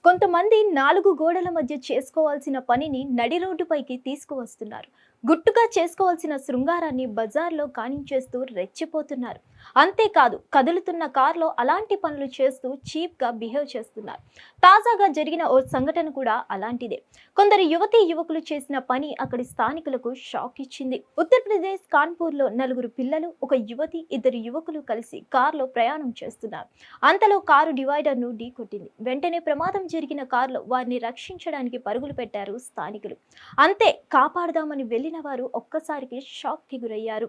కొంతమంది నాలుగు గోడల మధ్య చేసుకోవాల్సిన పనిని నడి రోడ్డుపైకి తీసుకువస్తున్నారు. గుట్టుగా చేసుకోవాల్సిన శృంగారాన్ని బజార్లో కానించేస్తూ రెచ్చిపోతున్నారు. అంతేకాదు, కదులుతున్న కార్లో అలాంటి పనులు చేస్తూ చీప్గా బిహేవ్ చేస్తున్నారు. తాజాగా జరిగిన ఓ సంఘటన కూడా అలాంటిదే. కొందరు యువతీ యువకులు చేసిన పని అక్కడి స్థానికులకు షాక్ ఇచ్చింది. ఉత్తరప్రదేశ్ కాన్పూర్లో నలుగురు పిల్లలు, ఒక యువతి, ఇద్దరు యువకులు కలిసి కారులో ప్రయాణం చేస్తున్నారు. అంతలో కారు డివైడర్ను ఢీకొట్టింది. వెంటనే ప్రమాదం జరిగిన కారులో వారిని రక్షించడానికి పరుగులు పెట్టారు స్థానికులు. అంతే, కాపాడదామని వెళ్లిన వారు ఒక్కసారికి షాక్ కి గురయ్యారు.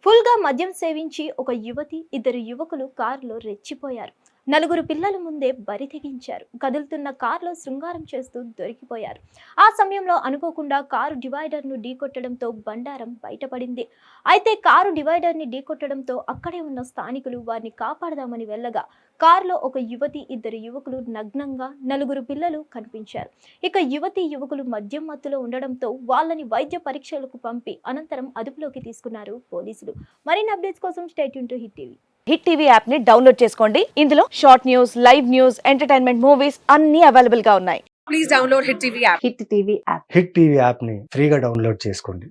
ఫుల్గా మద్యం సేవించి ఒక యువతి, ఇద్దరు యువకులు కారులో రెచ్చిపోయారు. నలుగురు పిల్లల ముందే బరి తెగించారు. కదులుతున్న కారులో శృంగారం చేస్తూ దొరికిపోయారు. ఆ సమయంలో అనుకోకుండా కారు డివైడర్ను ఢీకొట్టడంతో బండారం బయటపడింది. అయితే కారు డివైడర్ని ఢీకొట్టడంతో అక్కడే ఉన్న స్థానికులు వారిని కాపాడదామని వెళ్ళగా కారులో ఒక యువతి, ఇద్దరు యువకులు నగ్నంగా, నలుగురు పిల్లలు కనిపించారు. ఇక యువతి యువకులు మద్యం మత్తులో ఉండడంతో వాళ్ళని వైద్య పరీక్షలకు పంపి అనంతరం అదుపులోకి తీసుకున్నారు పోలీసులు. మరిన్ని అప్డేట్స్ కోసం stay tune to hit TV. Hit TV app ని డౌన్లోడ్ చేసుకోండి. ఇందులో short news, live news, entertainment movies అన్ని అవైలబుల్ గా ఉన్నాయి. Please download Hit TV app. Hit TV app. Hit TV యాప్ని ఫ్రీగా డౌన్లోడ్ చేసుకోండి.